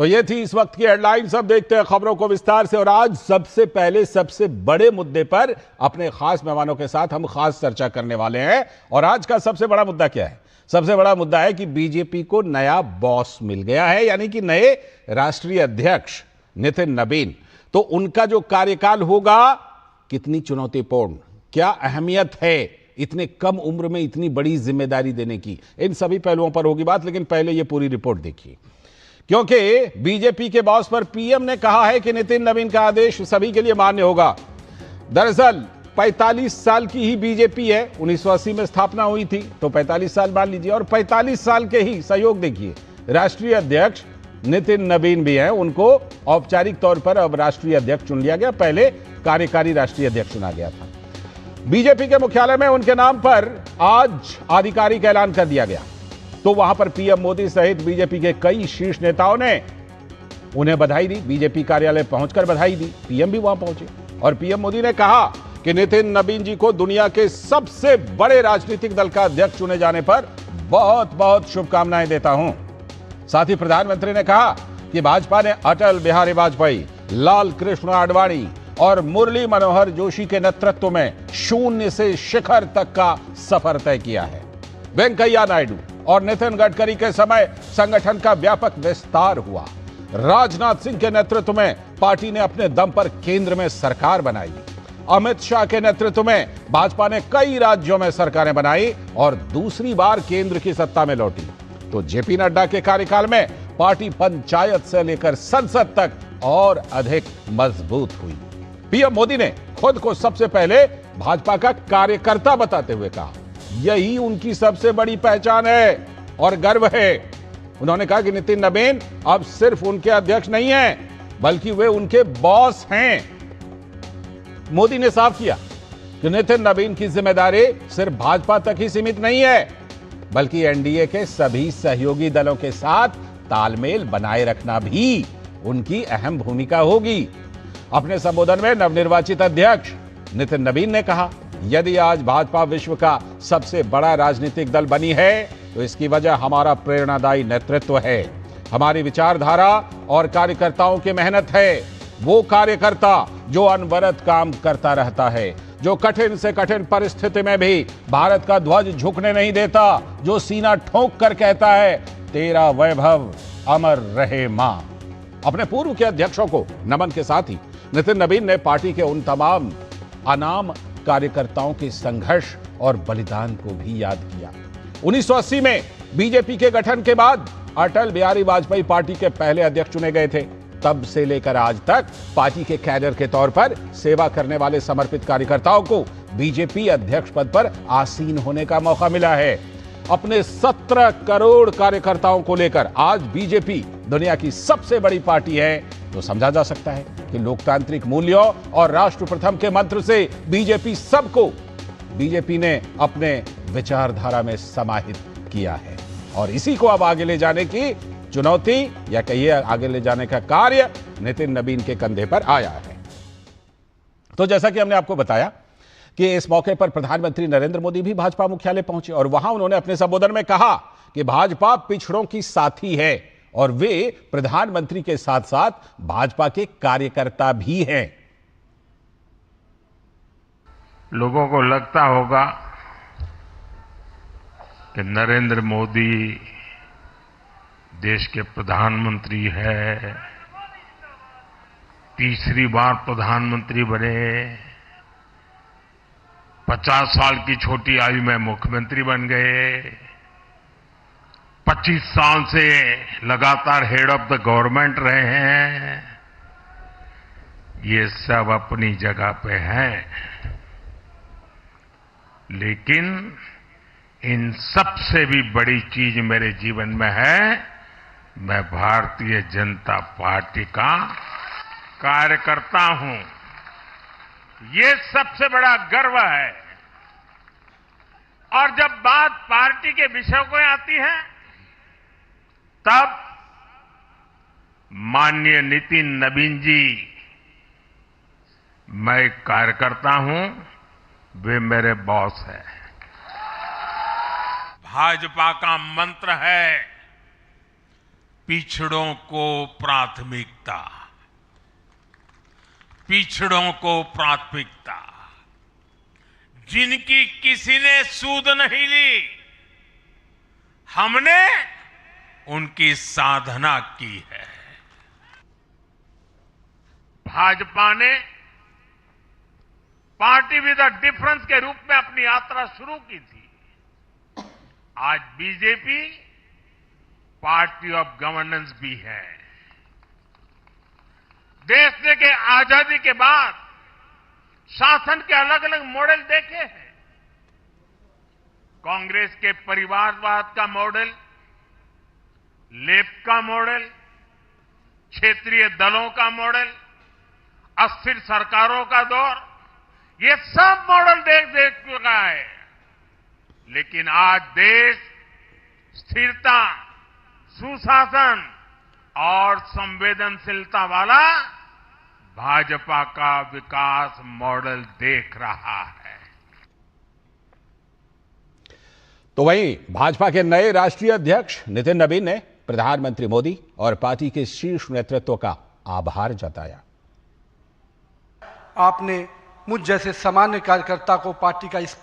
तो ये थी इस वक्त की हेडलाइंस। अब देखते हैं खबरों को विस्तार से। और आज सबसे पहले सबसे बड़े मुद्दे पर अपने खास मेहमानों के साथ हम खास चर्चा करने वाले हैं। और आज का सबसे बड़ा मुद्दा क्या है? सबसे बड़ा मुद्दा है कि बीजेपी को नया बॉस मिल गया है, यानी कि नए राष्ट्रीय अध्यक्ष नितिन नबीन। तो उनका जो कार्यकाल होगा कितनी चुनौतीपूर्ण, क्या अहमियत है इतने कम उम्र में इतनी बड़ी जिम्मेदारी देने की, इन सभी पहलुओं पर होगी बात। लेकिन पहले ये पूरी रिपोर्ट देखिए, क्योंकि बीजेपी के बॉस पर पीएम ने कहा है कि नितिन नबीन का आदेश सभी के लिए मान्य होगा। दरअसल 45 साल की ही बीजेपी है, 1980 में स्थापना हुई थी, तो 45 साल मान लीजिए। और 45 साल के ही सहयोग देखिए, राष्ट्रीय अध्यक्ष नितिन नबीन भी हैं। उनको औपचारिक तौर पर अब राष्ट्रीय अध्यक्ष चुन लिया गया, पहले कार्यकारी राष्ट्रीय अध्यक्ष चुना गया था। बीजेपी के मुख्यालय में उनके नाम पर आज आधिकारिक ऐलान कर दिया गया। तो वहां पर पीएम मोदी सहित बीजेपी के कई शीर्ष नेताओं ने उन्हें बधाई दी, बीजेपी कार्यालय पहुंचकर बधाई दी। पीएम भी वहां पहुंचे और पीएम मोदी ने कहा कि नितिन नबीन जी को दुनिया के सबसे बड़े राजनीतिक दल का अध्यक्ष चुने जाने पर बहुत बहुत शुभकामनाएं देता हूं। साथ ही प्रधानमंत्री ने कहा कि भाजपा ने अटल बिहारी वाजपेयी, लाल कृष्ण आडवाणी और मुरली मनोहर जोशी के नेतृत्व में शून्य से शिखर तक का सफर तय किया है। वेंकैया नायडू और नितिन गडकरी के समय संगठन का व्यापक विस्तार हुआ। राजनाथ सिंह के नेतृत्व में पार्टी ने अपने दम पर केंद्र में सरकार बनाई। अमित शाह के नेतृत्व में भाजपा ने कई राज्यों में सरकारें बनाई और दूसरी बार केंद्र की सत्ता में लौटी। तो जेपी नड्डा के कार्यकाल में पार्टी पंचायत से लेकर संसद तक और अधिक मजबूत हुई। पीएम मोदी ने खुद को सबसे पहले भाजपा का कार्यकर्ता बताते हुए कहा, यही उनकी सबसे बड़ी पहचान है और गर्व है। उन्होंने कहा कि नितिन नबीन अब सिर्फ उनके अध्यक्ष नहीं हैं, बल्कि वे उनके बॉस हैं। मोदी ने साफ किया कि नितिन नबीन की जिम्मेदारी सिर्फ भाजपा तक ही सीमित नहीं है, बल्कि एनडीए के सभी सहयोगी दलों के साथ तालमेल बनाए रखना भी उनकी अहम भूमिका होगी। अपने संबोधन में नवनिर्वाचित अध्यक्ष नितिन नबीन ने कहा, यदि आज भाजपा विश्व का सबसे बड़ा राजनीतिक दल बनी है तो इसकी वजह हमारा प्रेरणादायी नेतृत्व है, हमारी विचारधारा और कार्यकर्ताओं की मेहनत है। वो कार्यकर्ता जो अनवरत काम करता रहता है, जो कठिन से कठिन परिस्थिति में भी भारत का ध्वज झुकने नहीं देता, जो सीना ठोक कर कहता है, तेरा वैभव अमर रहे मां। अपने पूर्व के अध्यक्षों को नमन के साथ ही नितिन नबीन ने पार्टी के उन तमाम अनाम कार्यकर्ताओं के संघर्ष और बलिदान को भी याद किया। 1980 में बीजेपी के गठन के बाद अटल बिहारी वाजपेयी पार्टी के पहले अध्यक्ष चुने गए थे। तब से लेकर आज तक पार्टी के कैडर के तौर पर सेवा करने वाले समर्पित कार्यकर्ताओं को बीजेपी अध्यक्ष पद पर आसीन होने का मौका मिला है। अपने 17 करोड़ कार्यकर्ताओं को लेकर आज बीजेपी दुनिया की सबसे बड़ी पार्टी है। तो समझा जा सकता है कि लोकतांत्रिक मूल्यों और राष्ट्र प्रथम के मंत्र से बीजेपी ने अपने विचारधारा में समाहित किया है। और इसी को अब आगे ले जाने की चुनौती या कहिए आगे ले जाने का कार्य नितिन नबीन के कंधे पर आया है। तो जैसा कि हमने आपको बताया कि इस मौके पर प्रधानमंत्री नरेंद्र मोदी भी भाजपा मुख्यालय पहुंचे और वहां उन्होंने अपने संबोधन में कहा कि भाजपा पिछड़ों की साथी है और वे प्रधानमंत्री के साथ साथ भाजपा के कार्यकर्ता भी हैं। लोगों को लगता होगा कि नरेंद्र मोदी देश के प्रधानमंत्री है, तीसरी बार प्रधानमंत्री बने, 50 साल की छोटी आयु में मुख्यमंत्री बन गए, 25 साल से लगातार हेड ऑफ द गवर्नमेंट रहे हैं। ये सब अपनी जगह पे हैं, लेकिन इन सबसे भी बड़ी चीज मेरे जीवन में है, मैं भारतीय जनता पार्टी का कार्यकर्ता हूं। ये सबसे बड़ा गर्व है। और जब बात पार्टी के विषयों को आती है, तब माननीय नितिन नबीन जी, मैं कार्यकर्ता हूं, वे मेरे बॉस हैं। भाजपा का मंत्र है, पिछड़ों को प्राथमिकता, पिछड़ों को प्राथमिकता, जिनकी किसी ने सूध नहीं ली, हमने उनकी साधना की है। भाजपा ने पार्टी विद अ डिफरेंस के रूप में अपनी यात्रा शुरू की थी। आज बीजेपी पार्टी ऑफ गवर्नेंस भी है। देश के आजादी के बाद शासन के अलग अलग मॉडल देखे हैं। कांग्रेस के परिवारवाद का मॉडल, लेफ्ट का मॉडल, क्षेत्रीय दलों का मॉडल, अस्थिर सरकारों का दौर, ये सब मॉडल देख चुका है। लेकिन आज देश स्थिरता, सुशासन और संवेदनशीलता वाला भाजपा का विकास मॉडल देख रहा है। तो वहीं भाजपा के नए राष्ट्रीय अध्यक्ष नितिन नबीन ने प्रधानमंत्री मोदी और पार्टी के शीर्ष नेतृत्व का आभार जताया। आपने मुझ जैसे सामान्य कार्यकर्ता को पार्टी का इस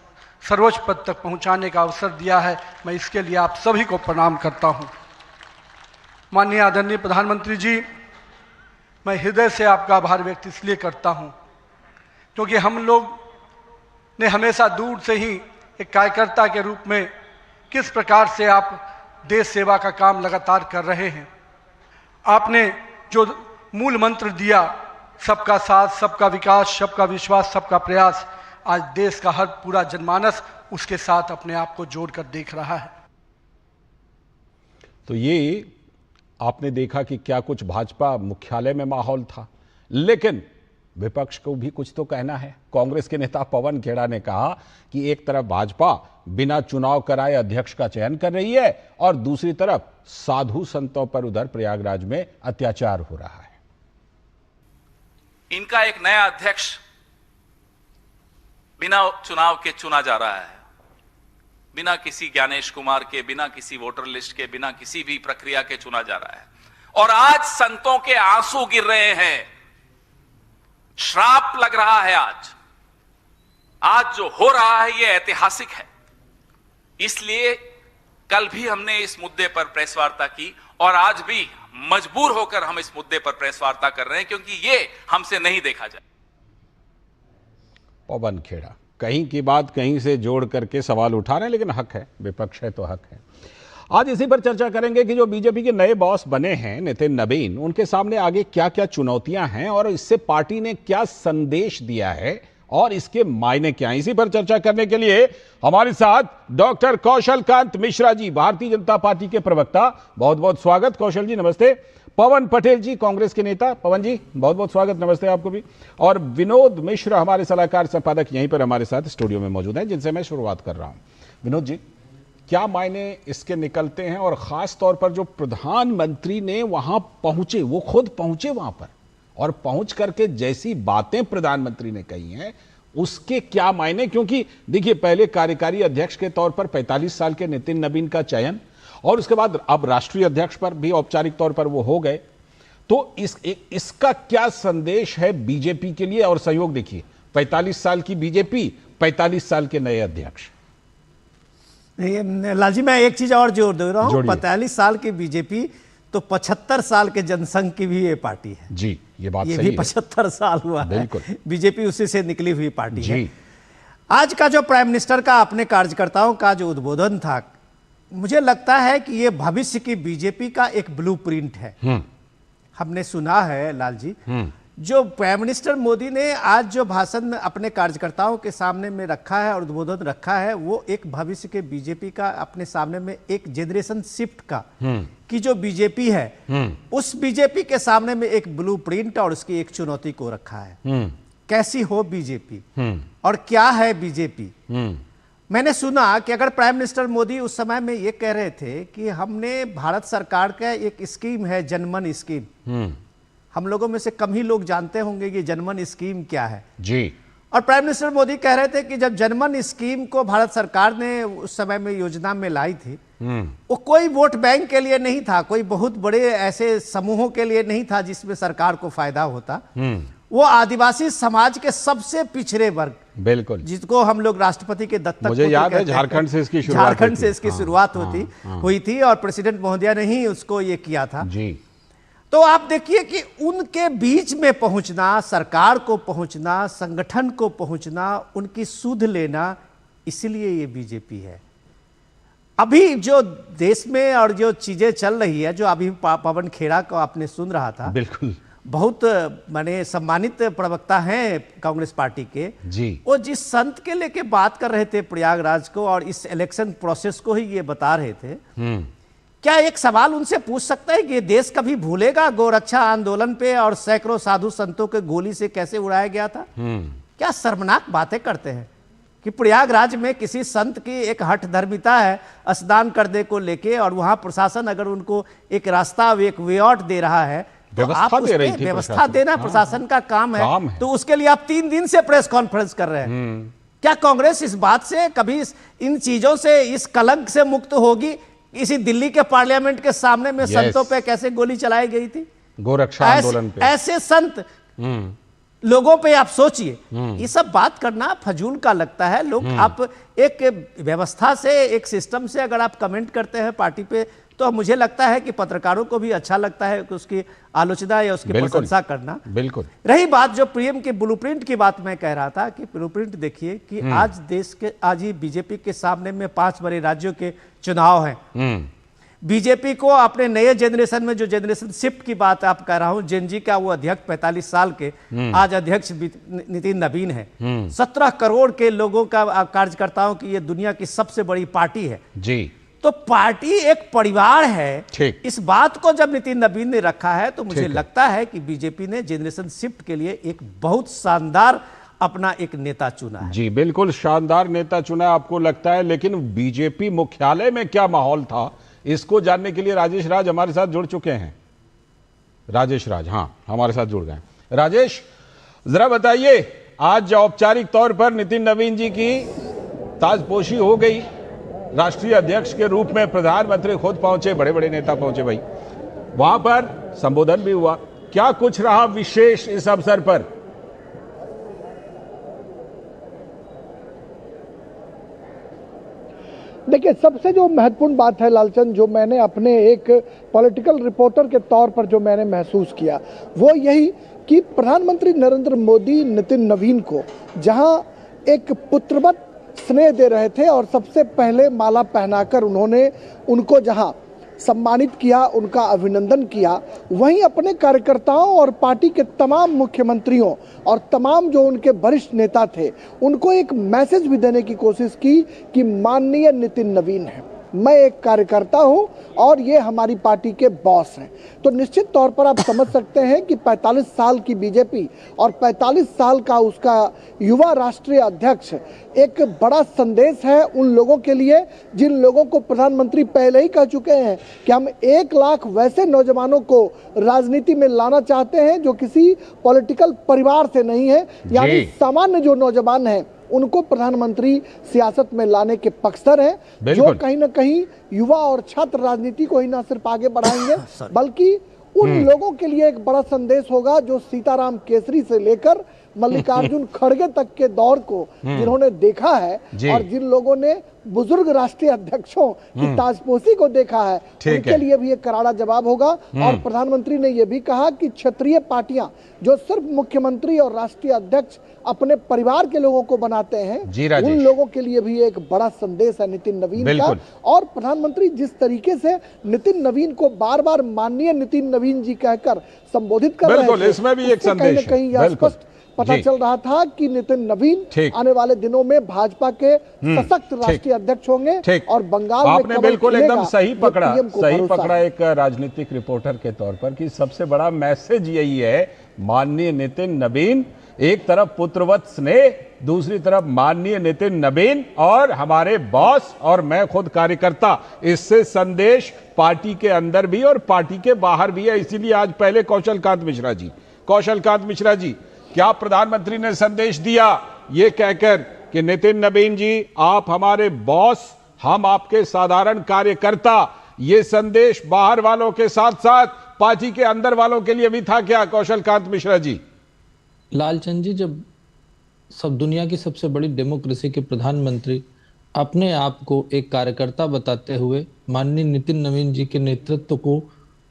सर्वोच्च पद तक पहुंचाने का अवसर दिया है। मैं इसके लिए आप सभी को प्रणाम करता हूं। माननीय आदरणीय प्रधानमंत्री जी, मैं हृदय से आपका आभार व्यक्त इसलिए करता हूं क्योंकि हम लोग ने हमेशा दूर से ही एक कार्यकर्ता के रूप में किस प्रकार से आप देश सेवा का काम लगातार कर रहे हैं। आपने जो मूल मंत्र दिया, सबका साथ, सबका विकास, सबका विश्वास, सबका प्रयास, आज देश का हर पूरा जनमानस उसके साथ अपने आप को जोड़कर देख रहा है। तो ये आपने देखा कि क्या कुछ भाजपा मुख्यालय में माहौल था, लेकिन विपक्ष को भी कुछ तो कहना है। कांग्रेस के नेता पवन खेड़ा ने कहा कि एक तरफ भाजपा बिना चुनाव कराए अध्यक्ष का चयन कर रही है और दूसरी तरफ साधु संतों पर उधर प्रयागराज में अत्याचार हो रहा है। इनका एक नया अध्यक्ष बिना चुनाव के चुना जा रहा है, बिना किसी ज्ञानेश कुमार के, बिना किसी वोटर लिस्ट के, बिना किसी भी प्रक्रिया के चुना जा रहा है। और आज संतों के आंसू गिर रहे हैं, श्राप लग रहा है। आज जो हो रहा है यह ऐतिहासिक है। इसलिए कल भी हमने इस मुद्दे पर प्रेस वार्ता की और आज भी मजबूर होकर हम इस मुद्दे पर प्रेस वार्ता कर रहे हैं क्योंकि ये हमसे नहीं देखा जाए। पवन खेड़ा कहीं की बात कहीं से जोड़ करके सवाल उठा रहे हैं, लेकिन हक है, विपक्ष है तो हक है। आज इसी पर चर्चा करेंगे कि जो बीजेपी के नए बॉस बने हैं नितिन नबीन, उनके सामने आगे क्या क्या चुनौतियां हैं और इससे पार्टी ने क्या संदेश दिया है और इसके मायने क्या हैं। इसी पर चर्चा करने के लिए हमारे साथ डॉक्टर कौशल कांत मिश्रा जी, भारतीय जनता पार्टी के प्रवक्ता, बहुत बहुत स्वागत। कौशल जी नमस्ते। पवन पटेल जी, कांग्रेस के नेता, पवन जी बहुत बहुत स्वागत, नमस्ते आपको भी। और विनोद मिश्र हमारे सलाहकार संपादक यहीं पर हमारे साथ स्टूडियो में मौजूद हैं, जिनसे मैं शुरुआत कर रहा हूं। विनोद जी, क्या मायने इसके निकलते हैं और खास तौर पर जो प्रधानमंत्री ने वहां पहुंचे, वो खुद पहुंचे वहां पर और पहुंच करके जैसी बातें प्रधानमंत्री ने कही हैं उसके क्या मायने? क्योंकि देखिए, पहले कार्यकारी अध्यक्ष के तौर पर 45 साल के नितिन नबीन का चयन और उसके बाद अब राष्ट्रीय अध्यक्ष पर भी औपचारिक तौर पर वो हो गए, तो इसका क्या संदेश है बीजेपी के लिए? और सहयोग देखिए, 45 साल की बीजेपी, 45 साल के नए अध्यक्ष। लालजी, मैं एक चीज और जोर दे रहा हूं, 45 साल की बीजेपी तो 75 साल के जनसंघ की भी ये पार्टी है जी, ये बात ये सही भी है। 75 साल हुआ है। बिल्कुल, बीजेपी उसी से निकली हुई पार्टी जी। है। आज का जो प्राइम मिनिस्टर का अपने कार्यकर्ताओं का जो उद्बोधन था, मुझे लगता है कि ये भविष्य की बीजेपी का एक ब्लूप्रिंट है। हमने सुना है लालजी, जो प्राइम मिनिस्टर मोदी ने आज जो भाषण अपने कार्यकर्ताओं के सामने में रखा है और उद्बोधन रखा है, वो एक भविष्य के बीजेपी का अपने सामने में एक जनरेशन शिफ्ट का कि जो बीजेपी है उस बीजेपी के सामने में एक ब्लूप्रिंट और उसकी एक चुनौती को रखा है। कैसी हो बीजेपी और क्या है बीजेपी। मैंने सुना कि अगर प्राइम मिनिस्टर मोदी उस समय में ये कह रहे थे कि हमने भारत सरकार का एक स्कीम है जनमन स्कीम, हम लोगों में से कम ही लोग जानते होंगे कि जनमन स्कीम क्या है जी। और प्राइम मिनिस्टर मोदी कह रहे थे कि जब जनमन स्कीम को भारत सरकार ने उस समय में योजना में लाई थी, वो कोई वोट बैंक के लिए नहीं था, कोई बहुत बड़े ऐसे समूहों के लिए नहीं था जिसमें सरकार को फायदा होता। वो आदिवासी समाज के सबसे पिछड़े वर्ग, बिल्कुल, जिसको हम लोग राष्ट्रपति के दत्तक, मुझे याद है झारखंड से इसकी शुरुआत हुई थी और प्रेसिडेंट महोदया ने ही उसको ये किया था जी। तो आप देखिए कि उनके बीच में पहुंचना, सरकार को पहुंचना, संगठन को पहुंचना, उनकी सुध लेना, इसलिए ये बीजेपी है। अभी जो देश में और जो चीजें चल रही है, जो अभी पवन खेड़ा को आपने सुन रहा था, बिल्कुल, बहुत माने सम्मानित प्रवक्ता हैं कांग्रेस पार्टी के जी, वो जिस संत के लेके बात कर रहे थे प्रयागराज को और इस इलेक्शन प्रोसेस को ही ये बता रहे थे। क्या एक सवाल उनसे पूछ सकता है कि ये देश कभी भूलेगा गोरक्षा आंदोलन पे और सैकड़ों साधु संतों के गोली से कैसे उड़ाया गया था? क्या शर्मनाक बातें करते हैं कि प्रयागराज में किसी संत की एक हठ धर्मिता है स्नान करने को लेके, और वहां प्रशासन अगर उनको एक रास्ता, एक वे आउट दे रहा है, तो आप व्यवस्था देना प्रशासन का काम है। तो उसके लिए आप 3 दिन से प्रेस कॉन्फ्रेंस कर रहे हैं। क्या कांग्रेस इस बात से कभी इन चीजों से, इस कलंक से मुक्त होगी? इसी दिल्ली के पार्लियामेंट के सामने में संतों पे कैसे गोली चलाई गई थी, गोरक्षा आंदोलन पे, ऐसे संत लोगों पे आप सोचिए। ये सब बात करना फजूल का लगता है। लोग, आप एक व्यवस्था से, एक सिस्टम से अगर आप कमेंट करते हैं पार्टी पे, तो मुझे लगता है कि पत्रकारों को भी अच्छा लगता है कि उसकी आलोचना या उसकी प्रशंसा करना। बिल्कुल। रही बात जो पीएम के ब्लूप्रिंट की बात मैं कह रहा था कि ब्लूप्रिंट देखिए कि आज ही बीजेपी के सामने में 5 बड़े राज्यों के चुनाव हैं। बीजेपी को अपने नए जनरेशन में, जो जनरेशन शिफ्ट की बात आप कह रहा हूं, जेनजी का वो अध्यक्ष 45 साल के आज अध्यक्ष नितिन नवीन है। 17 करोड़ के लोगों का कार्यकर्ताओं की ये दुनिया की सबसे बड़ी पार्टी है जी। तो पार्टी एक परिवार है। इस बात को जब नितिन नवीन ने रखा है तो मुझे लगता है कि बीजेपी ने जनरेशन शिफ्ट के लिए एक बहुत शानदार अपना एक नेता चुना है। जी बिल्कुल, शानदार नेता चुना आपको लगता है। लेकिन बीजेपी मुख्यालय में क्या माहौल था, इसको जानने के लिए राजेश राज हमारे साथ जुड़ चुके हैं। राजेश राज, हाँ, हमारे साथ जुड़ गए। राजेश, जरा बताइए, आज औपचारिक तौर पर नितिन नवीन जी की ताजपोशी हो गई, राष्ट्रीय अध्यक्ष के रूप में प्रधानमंत्री खुद पहुंचे, बड़े बड़े नेता पहुंचे भाई, वहां पर संबोधन भी हुआ। क्या कुछ रहा विशेष इस अवसर पर? देखिए, सबसे जो महत्वपूर्ण बात है लालचंद, जो मैंने अपने एक पॉलिटिकल रिपोर्टर के तौर पर जो मैंने महसूस किया, वो यही कि प्रधानमंत्री नरेंद्र मोदी नितिन नवीन को जहां एक पुत्रवत स्नेह दे रहे थे और सबसे पहले माला पहनाकर उन्होंने उनको जहां सम्मानित किया, उनका अभिनंदन किया, वहीं अपने कार्यकर्ताओं और पार्टी के तमाम मुख्यमंत्रियों और तमाम जो उनके वरिष्ठ नेता थे, उनको एक मैसेज भी देने की कोशिश की कि माननीय नितिन नवीन है, मैं एक कार्यकर्ता हूं और ये हमारी पार्टी के बॉस हैं। तो निश्चित तौर पर आप समझ सकते हैं कि 45 साल की बीजेपी और 45 साल का उसका युवा राष्ट्रीय अध्यक्ष एक बड़ा संदेश है उन लोगों के लिए जिन लोगों को प्रधानमंत्री पहले ही कह चुके हैं कि हम 1 लाख वैसे नौजवानों को राजनीति में लाना चाहते हैं जो किसी पॉलिटिकल परिवार से नहीं है, यानी सामान्य जो नौजवान हैं उनको प्रधानमंत्री सियासत में लाने के पक्षधर हैं, जो कहीं ना कहीं युवा और छात्र राजनीति को ही न सिर्फ आगे बढ़ाएंगे बल्कि उन लोगों के लिए एक बड़ा संदेश होगा जो सीताराम केसरी से लेकर मल्लिकार्जुन खड़गे तक के दौर को जिन्होंने देखा है और जिन लोगों ने बुजुर्ग राष्ट्रीय अध्यक्षों की ताजपोशी को देखा है, उनके लिए भी एक करारा जवाब होगा। और प्रधानमंत्री ने यह भी कहा कि क्षेत्रीय पार्टियां जो सिर्फ मुख्यमंत्री और राष्ट्रीय अध्यक्ष अपने परिवार के लोगों को बनाते हैं, उन लोगों के लिए भी एक बड़ा संदेश है नितिन नवीन का। और प्रधानमंत्री जिस तरीके से नितिन नवीन को बार बार माननीय नितिन नवीन जी कहकर संबोधित कर रहे थे, इसमें भी एक संदेश है। कहीं यह स्पष्ट पता चल रहा था कि नितिन नवीन आने वाले दिनों में भाजपा के सशक्त राष्ट्रीय अध्यक्ष होंगे और बंगाल आपने बिल्कुल एकदम सही पकड़ा एक राजनीतिक रिपोर्टर के तौर पर कि सबसे बड़ा मैसेज यही है, माननीय नितिन नवीन, एक तरफ पुत्रवत स्नेह, दूसरी तरफ माननीय नितिन नवीन और हमारे बॉस और मैं खुद कार्यकर्ता। इससे संदेश पार्टी के अंदर भी और पार्टी के बाहर भी है। इसीलिए आज पहले कौशल कांत मिश्रा जी, क्या प्रधानमंत्री ने संदेश दिया ये कहकर कि नितिन नवीन जी आप हमारे बॉस, हम आपके साधारण कार्यकर्ता, ये संदेश बाहर वालों के साथ साथ पार्टी के अंदर वालों के लिए भी था क्या, कौशल कांत मिश्रा जी? लालचंद जी, जब सब दुनिया की सबसे बड़ी डेमोक्रेसी के प्रधानमंत्री अपने आप को एक कार्यकर्ता बताते हुए माननीय नितिन नवीन जी के नेतृत्व को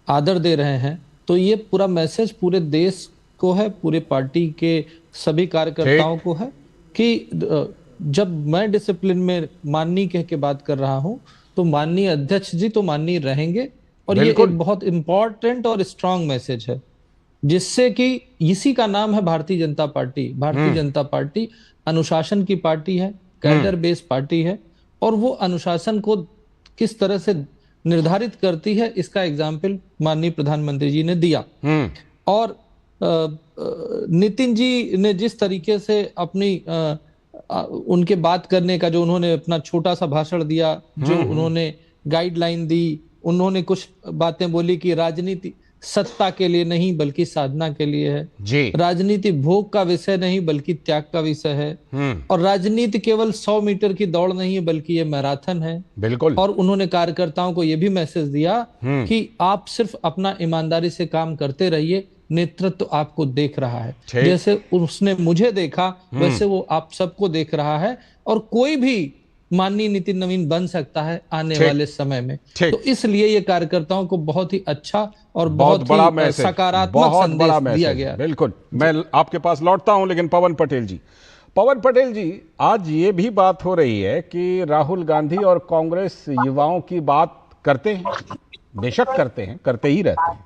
आदर दे रहे हैं, तो ये पूरा मैसेज पूरे देश को है, पूरे पार्टी के सभी कार्यकर्ताओं को है कि जब मैं डिसिप्लिन में माननीय कह के बात कर रहा हूं तो माननीय अध्यक्ष जी तो माननीय रहेंगे। और ये एक बहुत इंपॉर्टेंट और स्ट्रांग मैसेज है, जिससे कि इसी का नाम है भारतीय जनता पार्टी। भारतीय जनता पार्टी अनुशासन की पार्टी है, कैडर बेस्ड पार्टी है, और वो अनुशासन को किस तरह से निर्धारित करती है इसका एग्जाम्पल माननीय प्रधानमंत्री जी ने दिया। और नितिन जी ने जिस तरीके से अपनी उनके बात करने का जो उन्होंने अपना छोटा सा भाषण दिया, जो उन्होंने गाइडलाइन दी, उन्होंने कुछ बातें बोली कि राजनीति सत्ता के लिए नहीं बल्कि साधना के लिए है जी। राजनीति भोग का विषय नहीं बल्कि त्याग का विषय है। और राजनीति केवल 100 मीटर की दौड़ नहीं है बल्कि ये मैराथन है। बिल्कुल। और उन्होंने कार्यकर्ताओं को यह भी मैसेज दिया कि आप सिर्फ अपना ईमानदारी से काम करते रहिए, नेतृत्व तो आपको देख रहा है, जैसे उसने मुझे देखा वैसे वो आप सबको देख रहा है, और कोई भी माननीय नितिन नवीन बन सकता है आने वाले समय में। तो इसलिए ये कार्यकर्ताओं को बहुत ही अच्छा और बहुत ही सकारात्मक संदेश दिया गया। बिल्कुल। मैं आपके पास लौटता हूं, लेकिन पवन पटेल जी, आज ये भी बात हो रही है कि राहुल गांधी और कांग्रेस युवाओं की बात करते हैं, बेशक करते हैं, करते ही रहते हैं,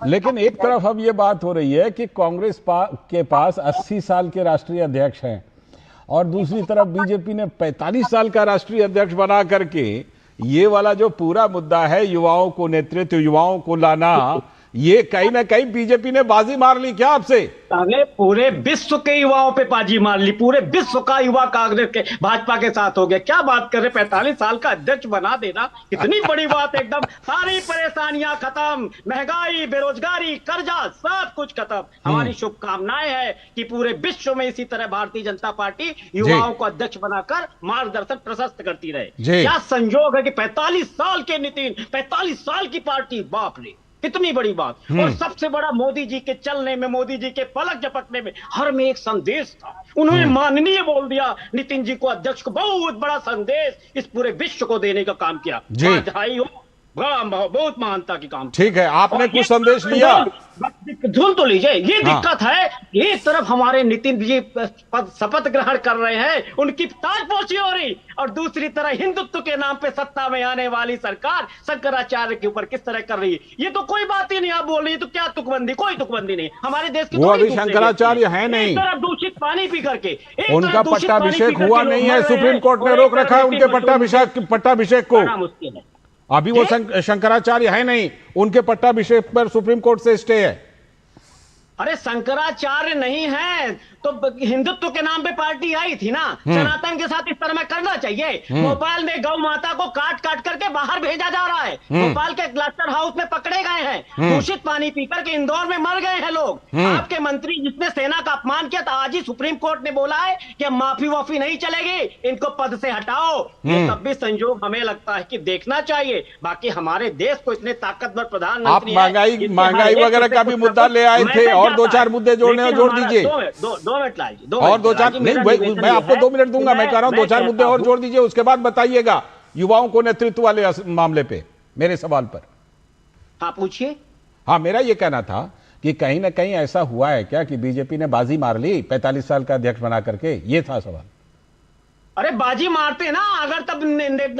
लेकिन एक तरफ अब ये बात हो रही है कि कांग्रेस के पास 80 साल के राष्ट्रीय अध्यक्ष हैं, और दूसरी तरफ बीजेपी ने 45 साल का राष्ट्रीय अध्यक्ष बना करके ये वाला जो पूरा मुद्दा है युवाओं को नेतृत्व, युवाओं को लाना, ये कहीं ना कहीं बीजेपी ने बाजी मार ली क्या आपसे? अरे पूरे विश्व के युवाओं पे बाजी मार ली, पूरे विश्व का युवा कांग्रेस के भाजपा के साथ हो गया। क्या बात कर रहे, 45 साल का अध्यक्ष बना देना कितनी बड़ी बात है। एकदम सारी परेशानियां खत्म, महंगाई, बेरोजगारी, कर्जा, सब कुछ खत्म। हमारी शुभकामनाएं है कि पूरे विश्व में इसी तरह भारतीय जनता पार्टी युवाओं को अध्यक्ष बनाकर मार्गदर्शन प्रशस्त करती रहे। क्या संयोग है कि 45 साल के नितिन, 45 साल की पार्टी, बाप रे कितनी बड़ी बात। और सबसे बड़ा मोदी जी के चलने में, मोदी जी के पलक झपकने में हर में एक संदेश था। उन्होंने माननीय बोल दिया, नितिन जी को अध्यक्ष को बहुत बड़ा संदेश इस पूरे विश्व को देने का काम किया। बधाई हो, बहुत महानता की काम। ठीक है, आपने कुछ संदेश लिया, धुन तो लीजिए। ये दिक्कत है, एक तरफ हमारे नितिन जी शपथ ग्रहण कर रहे हैं, उनकी ताजपोशी हो रही, और दूसरी तरफ हिंदुत्व के नाम पे सत्ता में आने वाली सरकार शंकराचार्य के ऊपर किस तरह कर रही है। ये तो कोई बात ही नहीं, आप बोल रही है तो क्या तुकबंदी, कोई तुकबंदी नहीं हमारे देश की। वो अभी शंकराचार्य है नहीं, दूषित पानी पी करके उनका पट्टाभिषेक हुआ नहीं है, सुप्रीम कोर्ट ने रोक रखा है उनके पट्टाभिषेक को। मुश्किल है, अभी वो शंकराचार्य है नहीं, उनके पट्टाभिषेक पर सुप्रीम कोर्ट से स्टे है। अरे शंकराचार्य नहीं है तो हिंदुत्व के नाम पे पार्टी आई थी ना, सनातन के साथ इस तरह में करना चाहिए। भोपाल में गौ माता को काट काट करके बाहर भेजा जा रहा है, भोपाल के क्लस्टर हाउस में पकड़े गए हैं, दूषित पानी पीकर के इंदौर में मर गए हैं लोग। आपके मंत्री जिसने सेना का अपमान किया था, आज ही सुप्रीम कोर्ट ने बोला है कि माफी वाफी नहीं चलेगी, इनको पद से हटाओ। ये तब भी संयोग हमें लगता है कि देखना चाहिए। बाकी हमारे देश को इतने ताकतवर प्रधानमंत्री, आप महंगाई वगैरह का भी मुद्दा ले आए थे, और 2-4 मुद्दे जोड़ने जोड़ दीजिए। 2 मिनट लाइए, और 2-4 नहीं, मैं आपको 2 मिनट दूंगा। मैं कह रहा हूं 2-4 मुद्दे और जोड़ दीजिए, उसके बाद बताइएगा युवाओं को नेतृत्व वाले मामले पे मेरे सवाल पर। हाँ पूछिए। हाँ, मेरा ये कहना था कि कहीं ना कहीं ऐसा हुआ है क्या कि बीजेपी ने बाजी मार ली 45 साल का अध्यक्ष बना करके, ये था सवाल। अरे बाजी मारते ना अगर, तब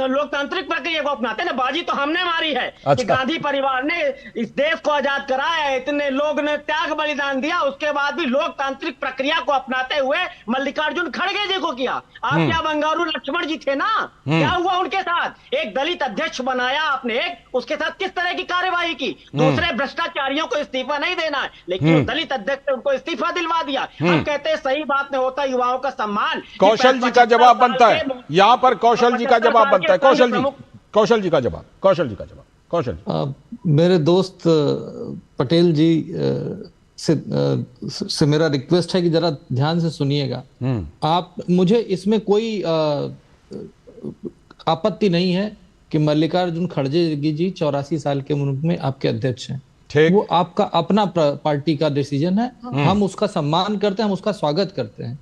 लोकतांत्रिक प्रक्रिया को अपनाते ना। बाजी तो हमने मारी है कि गांधी परिवार ने इस देश को आजाद कराया, इतने लोग ने त्याग बलिदान दिया, उसके बाद भी लोकतांत्रिक प्रक्रिया को अपनाते हुए मल्लिकार्जुन खड़गे जी को किया। आप क्या बंगारू लक्ष्मण जी थे ना, क्या हुआ उनके साथ? एक दलित अध्यक्ष बनाया आपने, एक उसके साथ किस तरह की कार्यवाही की? दूसरे भ्रष्टाचारियों को इस्तीफा नहीं देना है, लेकिन दलित अध्यक्ष ने उनको इस्तीफा दिलवा दिया। हम कहते हैं सही बात नहीं होता युवाओं का सम्मान। कौशल जी का जवाब बनता है यहां पर, कौशल जी का जवाब बनता है। कौशल जी का जवाब। मेरे दोस्त पटेल जी से मेरा रिक्वेस्ट है कि जरा ध्यान से सुनिएगा। आप, मुझे इसमें कोई आपत्ति नहीं है कि मल्लिकार्जुन खड़गे जी 84 साल के मुल्क में आपके अध्यक्ष हैं। वो आपका अपना पार्टी का डिसीजन है, हम उसका सम्मान करते हैं, हम उसका स्वागत करते हैं,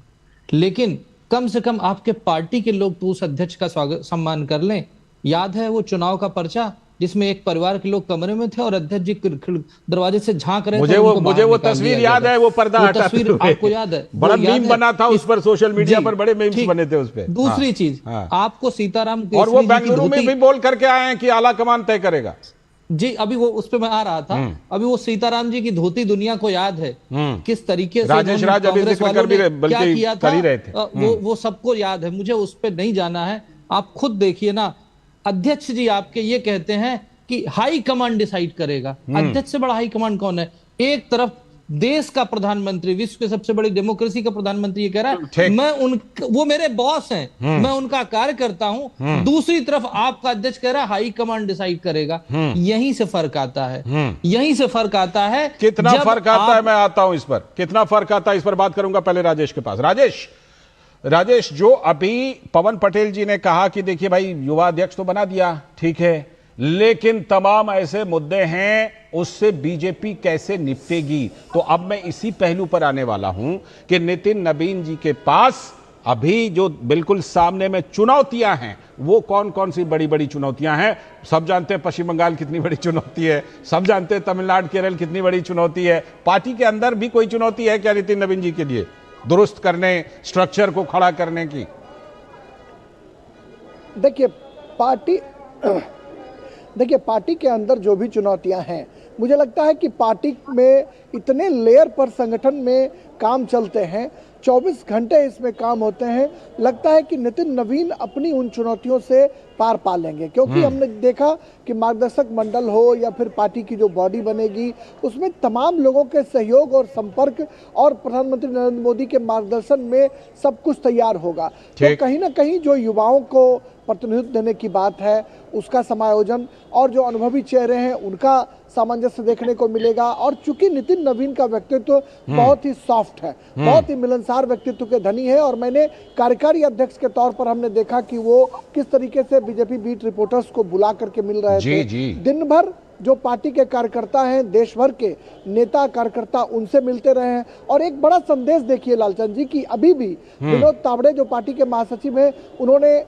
लेकिन कम से कम आपके पार्टी के लोग तो उस अध्यक्ष का स्वागत सम्मान कर लें। याद है वो चुनाव का पर्चा जिसमें एक परिवार के लोग कमरे में थे और अध्यक्ष जी दरवाजे से झांक रहे थे। मुझे वो तस्वीर याद है, वो पर्दा हटाते हुए आपको याद है, बड़ा मीम बना था उस पर, सोशल मीडिया पर बड़े मीम्स बने थे उस पे। दूसरी चीज, आपको सीताराम और वो बेंगलुरु में भी बोल करके आए हैं कि आला कमान तय करेगा जी। अभी वो उस पे मैं आ रहा था, अभी वो सीताराम जी की धोती दुनिया को याद है, किस तरीके से राजेश राज अभी जिक्र कर भी क्या किया था, ही रहे थे। वो सबको याद है, मुझे उस पे नहीं जाना है। आप खुद देखिए ना, अध्यक्ष जी आपके ये कहते हैं कि हाई कमांड डिसाइड करेगा। अध्यक्ष से बड़ा हाई कमांड कौन है? एक तरफ देश का प्रधानमंत्री, विश्व के सबसे बड़ी डेमोक्रेसी का प्रधानमंत्री ये कह रहा है वो मेरे बॉस हैं, मैं उनका कार्यकर्ता हूं। दूसरी तरफ आपका अध्यक्ष कह रहा है हाई कमांड डिसाइड करेगा। यहीं से फर्क आता है, यहीं से फर्क आता है। कितना फर्क आता है, मैं आता हूं इस पर, कितना फर्क आता है इस पर बात करूंगा। पहले राजेश के पास। राजेश, जो अभी पवन पटेल जी ने कहा कि देखिए भाई युवा अध्यक्ष तो बना दिया, ठीक है, लेकिन तमाम ऐसे मुद्दे हैं उससे बीजेपी कैसे निपटेगी। तो अब मैं इसी पहलू पर आने वाला हूं कि नितिन नवीन जी के पास अभी जो बिल्कुल सामने में चुनौतियां हैं वो कौन कौन सी बड़ी बड़ी चुनौतियां हैं। सब जानते हैं पश्चिम बंगाल कितनी बड़ी चुनौती है, सब जानते हैं तमिलनाडु केरल कितनी बड़ी चुनौती है। पार्टी के अंदर भी कोई चुनौती है क्या नितिन नवीन जी के लिए दुरुस्त करने, स्ट्रक्चर को खड़ा करने की? देखिए पार्टी के अंदर जो भी चुनौतियां हैं, मुझे लगता है कि पार्टी में इतने लेयर पर संगठन में काम चलते हैं, 24 घंटे इसमें काम होते हैं। लगता है कि नितिन नवीन अपनी उन चुनौतियों से पार पा लेंगे, क्योंकि हमने देखा कि मार्गदर्शक मंडल हो या फिर पार्टी की जो बॉडी बनेगी उसमें तमाम लोगों के सहयोग और संपर्क और प्रधानमंत्री नरेंद्र मोदी के मार्गदर्शन में सब कुछ तैयार होगा। तो कहीं ना कहीं जो युवाओं को प्रतिनिधित्व देने की बात है उसका समायोजन और जो अनुभवी चेहरे हैं उनका सामंजस्य देखने को मिलेगा। और चूंकि नितिन नवीन का व्यक्तित्व बहुत ही सॉफ्ट है, बहुत ही मिलनसार व्यक्तित्व के धनी है, और मैंने कार्यकारी अध्यक्ष के तौर पर हमने देखा कि वो किस तरीके से बीजेपी बीट रिपोर्टर्स को बुला करके मिल रहे थे। दिन भर जो पार्टी के कार्यकर्ता हैं, देश भर के नेता कार्यकर्ता, उनसे मिलते रहे हैं। और एक बड़ा संदेश देखिए लालचंद जी की अभी भी विनोद तावड़े जो पार्टी के महासचिव हैं, उन्होंने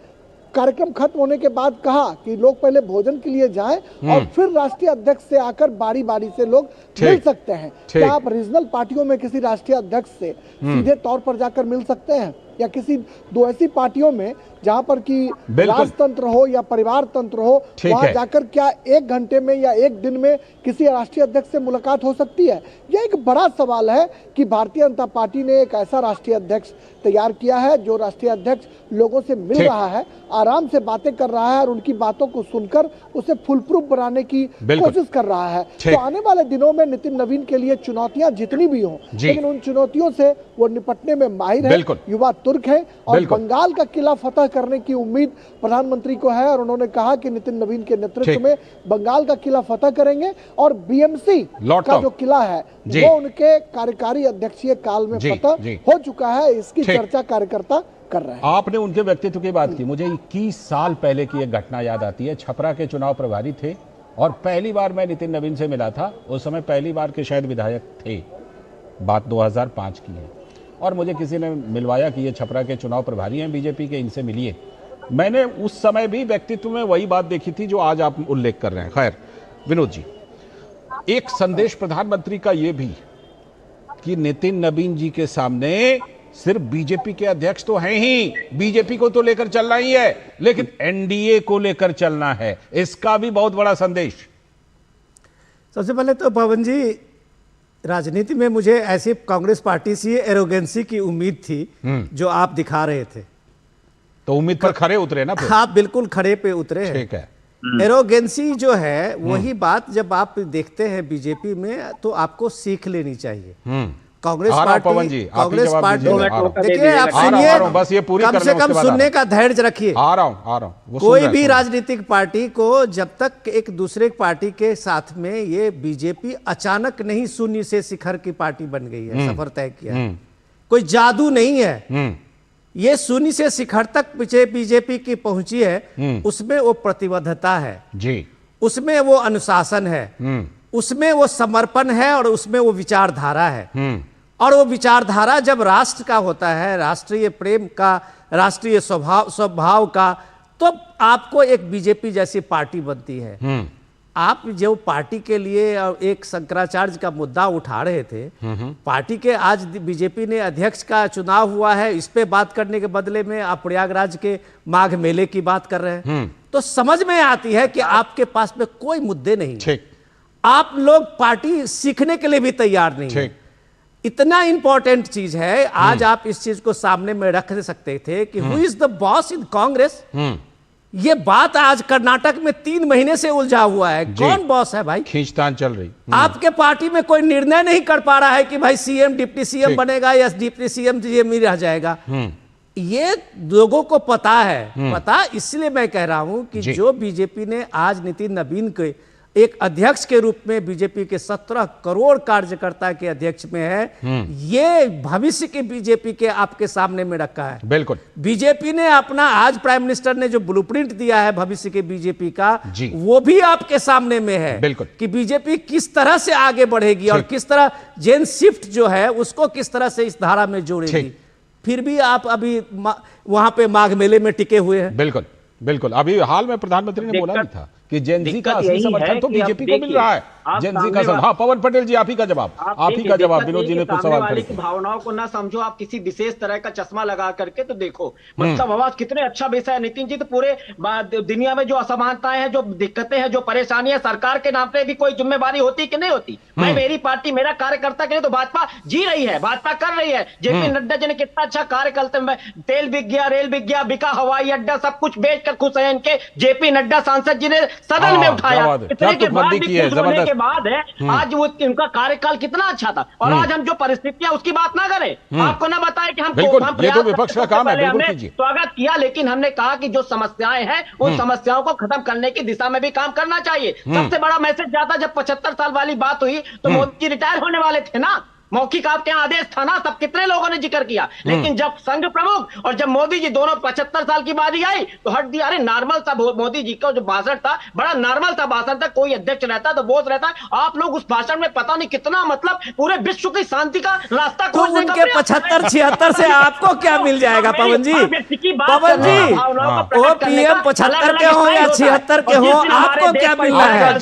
कार्यक्रम खत्म होने के बाद कहा कि लोग पहले भोजन के लिए जाएं और फिर राष्ट्रीय अध्यक्ष से आकर बारी बारी से लोग मिल सकते हैं। क्या आप रीजनल पार्टियों में किसी राष्ट्रीय अध्यक्ष से सीधे तौर पर जाकर मिल सकते हैं? या किसी दो ऐसी पार्टियों में जहां पर कि राजतंत्र हो या परिवार तंत्र हो, वहां जाकर क्या 1 घंटे में या 1 दिन में किसी राष्ट्रीय अध्यक्ष से मुलाकात हो सकती है? यह एक बड़ा सवाल है कि भारतीय जनता पार्टी ने एक ऐसा राष्ट्रीय अध्यक्ष तैयार किया है जो राष्ट्रीय अध्यक्ष लोगों से मिल रहा है, आराम से बातें कर रहा है और उनकी बातों को सुनकर उसे फुल प्रूफ बनाने की कोशिश कर रहा है। तो आने वाले दिनों में नितिन नवीन के लिए चुनौतियां जितनी भी हों, लेकिन उन चुनौतियों से वो निपटने में माहिर है, युवा तुर्क है, और बंगाल का किला फतह करने की उम्मीद प्रधानमंत्री को है। और उन्होंने कहा कि नितिन नवीन के नेतृत्व में बंगाल का किला फतह करेंगे और बीएमसी का जो किला है वो उनके कार्यकारी अध्यक्षीय काल में फतह हो चुका है। इसकी चर्चा कार्यकर्ता कर रहे हैं। आपने उनके व्यक्तित्व की बात की, मुझे 21 साल पहले की एक घटना याद आती है। छपरा के चुनाव प्रभारी थे और पहली बार मैं नितिन नवीन से मिला था। उस समय पहली बार के शायद विधायक थे, बात 2005 की है, और मुझे किसी ने मिलवाया कि ये छपरा के चुनाव प्रभारी हैं बीजेपी के, इनसे मिलिए। मैंने उस समय भी व्यक्तित्व में वही बात देखी थी जो आज आप उल्लेख कर रहे हैं। खैर विनोद जी, एक संदेश प्रधानमंत्री का ये भी कि नितिन नवीन जी के सामने सिर्फ बीजेपी के अध्यक्ष तो हैं ही, बीजेपी को तो लेकर चलना ही है, लेकिन एनडीए को लेकर चलना है, इसका भी बहुत बड़ा संदेश। सबसे पहले तो पवन जी, राजनीति में मुझे ऐसी कांग्रेस पार्टी से एरोगेंसी की उम्मीद थी जो आप दिखा रहे थे। तो उम्मीद पर खरे उतरे ना फिर? आप बिल्कुल खड़े पे उतरे हैं। ठीक है। एरोगेंसी जो है वही बात जब आप देखते हैं बीजेपी में तो आपको सीख लेनी चाहिए। कांग्रेस आ रहा हूं पवन पार्टी, जी, आप ही कांग्रेस जवाब पार्टी, दीजिए, आ रहा हूं। देखिए आप आ रहा हूं, बस ये सुनिए, पूरी कम कर से लें, कम उसके बाद सुनने का धैर्य रखिए। आ रहा हूं वो सुन कोई रहे भी हैं। राजनीतिक पार्टी को जब तक एक दूसरे पार्टी के साथ में, ये बीजेपी अचानक नहीं शून्य से शिखर की पार्टी बन गई है, सफर तय किया है। कोई जादू नहीं है, ये शून्य से शिखर तक बीजेपी की पहुंची है। उसमें वो प्रतिबद्धता है जी, उसमें वो अनुशासन है, उसमें वो समर्पण है, और उसमें वो विचारधारा है। और वो विचारधारा जब राष्ट्र का होता है, राष्ट्रीय प्रेम का, राष्ट्रीय स्वभाव का, तो आपको एक बीजेपी जैसी पार्टी बनती है। आप जो पार्टी के लिए एक शंकराचार्य का मुद्दा उठा रहे थे, पार्टी के आज बीजेपी ने अध्यक्ष का चुनाव हुआ है, इस पे बात करने के बदले में आप प्रयागराज के माघ मेले की बात कर रहे हैं। तो समझ में आती है कि आपके पास में कोई मुद्दे नहीं, ठीक, आप लोग पार्टी सीखने के लिए भी तैयार नहीं है। इतना इंपॉर्टेंट चीज है, आज आप इस चीज को सामने में रख सकते थे कि हु इज द बॉस इन कांग्रेस। ये बात आज कर्नाटक में 3 महीने से उलझा हुआ है, कौन बॉस है भाई? खींचतान चल रही। आपके पार्टी में कोई निर्णय नहीं कर पा रहा है कि भाई सीएम डिप्टी सीएम बनेगा या डिप्टी सीएम ही रह जाएगा। ये लोगों को पता है, पता इसलिए मैं कह रहा हूं कि जो बीजेपी ने आज नितिन नवीन के एक अध्यक्ष के रूप में, बीजेपी के 17 करोड़ कार्यकर्ता के अध्यक्ष में है, ये भविष्य की बीजेपी के आपके सामने में रखा है। बिल्कुल, बीजेपी ने अपना, आज प्राइम मिनिस्टर ने जो ब्लूप्रिंट दिया है भविष्य के बीजेपी का, वो भी आपके सामने में है। बिल्कुल, कि बीजेपी किस तरह से आगे बढ़ेगी और किस तरह जेन शिफ्ट जो है उसको किस तरह से इस धारा में जोड़ेगी। फिर भी आप अभी वहां पे माघ मेले में टिके हुए हैं। बिल्कुल बिल्कुल, अभी हाल में प्रधानमंत्री ने बोला भी था कि जेनजी का असली समर्थन तो बीजेपी को मिल रहा है। जेनजी का हाँ, पवन पटेल जी, आप ही का जवाब, आप ही का जवाब। विनोद जी ने कुछ सवाल खड़े किए। भावनाओं को ना समझो आप किसी विशेष तरह का चश्मा लगा करके, तो देखो मतलब आवाज कितने अच्छा विषय है नितिन जी। तो पूरे दुनिया में जो असमानताएं हैं, जो दिक्कतें हैं, जो परेशानियां, सरकार के नाम पे भी कोई जिम्मेवारी होती कि नहीं होती? मैं, मेरी पार्टी, मेरा कार्यकर्ता के लिए तो भाजपा जी रही है, भाजपा कर रही है। जेपी नड्डा जी ने कितना अच्छा कार्य करते हैं। तेल बिक गया, रेल बिक गया, बिका हवाई अड्डा, सब कुछ बेचकर खुश है इनके जेपी नड्डा सांसद जी ने सदन में उठाया। इतने के बाद भी खुश होने के बाद है, आज वो उनका कार्यकाल कितना अच्छा था। और आज हम जो परिस्थितियां उसकी बात ना करें, आपको ना बताएं कि हम ये तो विपक्ष का काम है, बिल्कुल कीजिए। स्वागत किया, लेकिन हमने कहा कि जो समस्याएं हैं उन समस्याओं को खत्म करने की दिशा में भी काम करना चाहिए। सबसे बड़ा मैसेज जाता, जब 75 साल वाली बात हुई तो मोदी जी रिटायर होने वाले थे ना, मौखिक आपके यहाँ आदेश था ना, तब कितने लोगों ने जिक्र किया। लेकिन जब संघ प्रमुख और जब मोदी जी दोनों 75 साल की बारी आई तो हट दिया। अरे नॉर्मल था मोदी जी का जो भाषण था, बड़ा नॉर्मल था भाषण था। कोई अध्यक्ष रहता तो बोस रहता, आप लोग उस भाषण में पता नहीं कितना मतलब पूरे विश्व की शांति का रास्ता तो उनके 75-76 से आपको क्या मिल जाएगा पवन जी? पवन जी, वो पीएम 75 के हो या 76 के हो, आपको क्या मिल रहा है?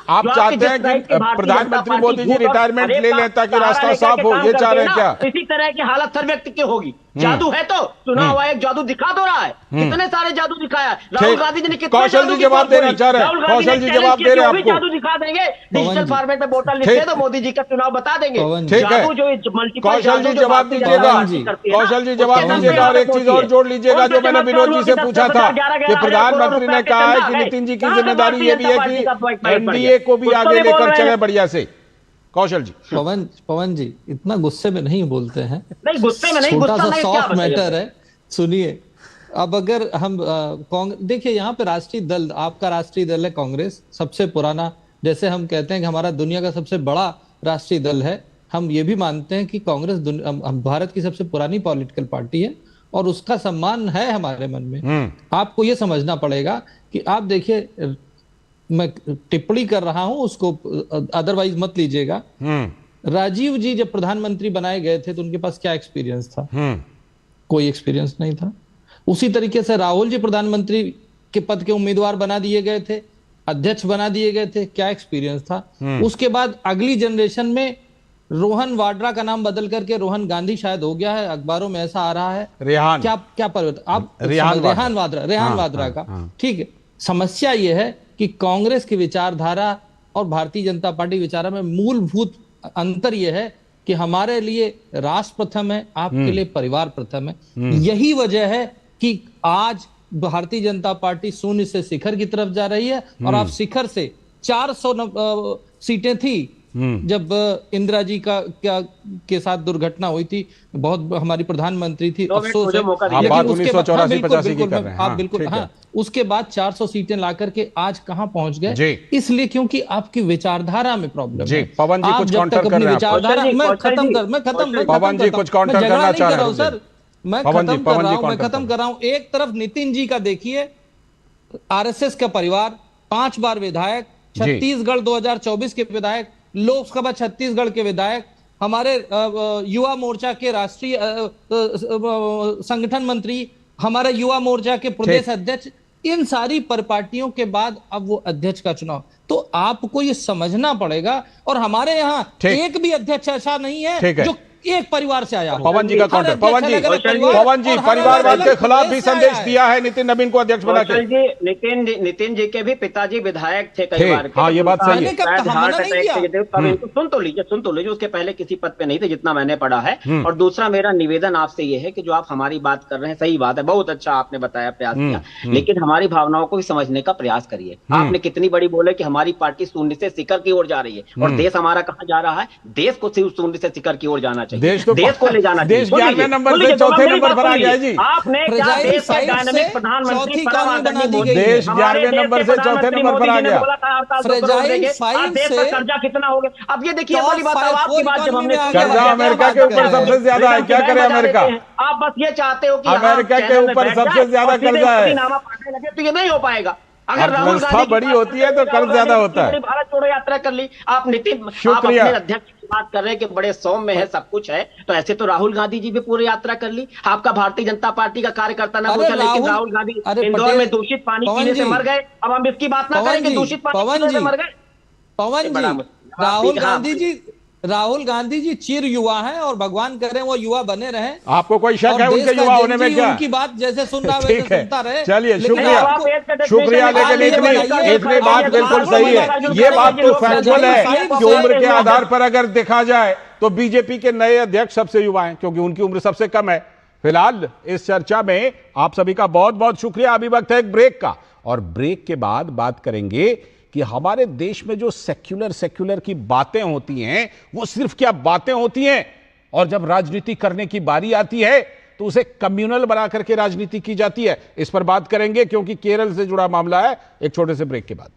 आप चाहते हैं कि प्रधानमंत्री मोदी जी रिटायरमेंट ले लें ताकि रास्ता साफ हो, ये चाह रहे हैं क्या? इसी तरह की हालत हर व्यक्ति की होगी। जादू है तो चुनाव आयोग जादू दिखा तो रहा है, कितने सारे जादू दिखाया। राहुल गांधी जी ने कितना कौशल जी जवाब देना चाह रहे हैं, कौशल जी जवाब दे रहे हैं आपको। जादू दिखा देंगे, डिजिटल फॉर्मेट में वोटर लिस्ट है तो मोदी जी का चुनाव बता देंगे। ठीक है, कौशल जी जवाब दीजिएगा, कौशल जी जवाब दीजिएगा। और एक चीज और जोड़ लीजिएगा जो मैंने विनोद जी से पूछा था कि प्रधानमंत्री ने कहा है कि नितिन जी की जिम्मेदारी ये भी है कि एनडीए को भी आगे लेकर चले बढ़िया से। कौशल जी, पवन जी इतना गुस्से में नहीं बोलते हैं, नहीं गुस्से में नहीं, छोटा सा सॉफ्ट मैटर है। सुनिए, अब अगर हम देखिए यहाँ पे राष्ट्रीय दल, आपका राष्ट्रीय दल है कांग्रेस, सबसे पुराना, जैसे हम कहते हैं कि हमारा दुनिया का सबसे बड़ा राष्ट्रीय दल है, हम ये भी मानते हैं कि कांग्रेस भारत की सबसे पुरानी पॉलिटिकल पार्टी है और उसका सम्मान है हमारे मन में। आपको ये समझना पड़ेगा कि आप देखिए, मैं टिप्पणी कर रहा हूं, उसको अदरवाइज मत लीजिएगा। राजीव जी जब प्रधानमंत्री बनाए गए थे तो उनके पास क्या एक्सपीरियंस था? कोई एक्सपीरियंस नहीं था। उसी तरीके से राहुल जी प्रधानमंत्री के पद के उम्मीदवार बना दिए गए थे, अध्यक्ष बना दिए गए थे, क्या एक्सपीरियंस था? उसके बाद अगली जनरेशन में रोहन वाड्रा का नाम बदल करके रोहन गांधी शायद हो गया है, अखबारों में ऐसा आ रहा है। रेहान, क्या परिवर्तन? आप रेहान वाड्रा का, ठीक है। समस्या यह है कि कांग्रेस की विचारधारा और भारतीय जनता पार्टी विचारधारा में मूलभूत अंतर यह है कि हमारे लिए राष्ट्र प्रथम है, आपके लिए परिवार प्रथम है। यही वजह है कि आज भारतीय जनता पार्टी शून्य से शिखर की तरफ जा रही है और आप शिखर से 400 सीटें थी जब इंदिरा जी के साथ दुर्घटना हुई थी, बहुत हमारी प्रधानमंत्री थी, अफसोस है। आप बात 1984-85 की कर रहे हैं। आप बिल्कुल, हाँ, उसके बाद 400 सीटें ला करके आज कहां पहुंच गए, इसलिए क्योंकि आपकी विचारधारा में प्रॉब्लम है। पवन जी कुछ काउंटर कर रहे हैं। मैं पवन जी कुछ काउंटर करना चाह रहे हैं सर, मैं खत्म कर रहा हूं। एक तरफ नितिन जी का देखिए, आरएसएस का परिवार, 5 बार विधायक, छत्तीसगढ़ 2024 के विधायक, लोकसभा छत्तीसगढ़ के विधायक, हमारे युवा मोर्चा के राष्ट्रीय संगठन मंत्री, हमारे युवा मोर्चा के प्रदेश अध्यक्ष, इन सारी परिपाटियों के बाद अब वो अध्यक्ष का चुनाव, तो आपको ये समझना पड़ेगा। और हमारे यहाँ एक भी अध्यक्ष ऐसा नहीं है जो एक परिवार से आया हो। पवन जी का काउंटर। पवन जी परिवारवाद के खिलाफ भी संदेश दिया है नितिन नवीन को अध्यक्ष बना के। नितिन जी के भी पिताजी विधायक थे कई बार। हाँ, ये बात सही है। सुन तो लीजिए, उसके पहले किसी पद पे नहीं थे जितना मैंने पढ़ा है। और दूसरा मेरा निवेदन आपसे ये है कि जो आप हमारी बात कर रहे हैं, सही बात है, बहुत अच्छा आपने बताया, प्रयास किया, लेकिन हमारी भावनाओं को भी समझने का प्रयास करिए। आपने कितनी बड़ी बोले कि हमारी पार्टी शून्य से शिखर की ओर जा रही है, और देश हमारा कहाँ जा रहा है? देश को सिर्फ शून्य से शिखर की ओर जाना चाहिए, देश को ले जाना चाहिए। देश 11वें नंबर से चौथे नंबर पर आ गया जी। आपने क्या देश के डायनामिक प्रधानमंत्री देश 11वें नंबर से चौथे नंबर पर आ गया। देश का कर्जा कितना हो गया? अब ये देखिए, वाली बात, आपकी बात जब हमने कर्जा अमेरिका के ऊपर सबसे ज्यादा है, क्या करे अमेरिका? आप बस ये चाहते हो कि अमेरिका के ऊपर सबसे ज्यादा कर्जा है, तो ये नहीं हो पाएगा। अगर राहुल गांधी बड़ी होती है तो कर्ज ज्यादा होता है। भारत छोड़ो यात्रा कर ली, आप नितिन, शुक्रिया, अध्यक्ष की बात कर रहे हैं कि बड़े सौम्य है, सब कुछ है, तो ऐसे तो राहुल गांधी जी भी पूरी यात्रा कर ली। आपका भारतीय जनता पार्टी का कार्यकर्ता ना पूछा, लेकिन राहुल गांधी इंदौर में दूषित पानी पीने से मर गए। अब हम इसकी बात ना करें कि दूषित पानी पीने से मर गए। पवन जी, राहुल गांधी जी चिर युवा हैं, और भगवान करे वो युवा बने रहे। आपको कोई शक है उनके युवा होने में? क्या उनकी बात जैसे सुन रहा है सुनता रहे। चलिए, शुक्रिया, लेकिन इतनी बात बिल्कुल सही है। ये बात तो फैक्चुअल है कि उम्र के आधार पर अगर देखा जाए तो बीजेपी के नए अध्यक्ष सबसे युवा हैं, क्योंकि उनकी उम्र सबसे कम है। फिलहाल इस चर्चा में आप सभी का बहुत बहुत शुक्रिया। अभी वक्त है एक ब्रेक का, और ब्रेक के बाद बात करेंगे कि हमारे देश में जो सेक्युलर की बातें होती हैं, वो सिर्फ क्या बातें होती हैं, और जब राजनीति करने की बारी आती है तो उसे कम्युनल बना करके राजनीति की जाती है। इस पर बात करेंगे, क्योंकि केरल से जुड़ा मामला है, एक छोटे से ब्रेक के बाद।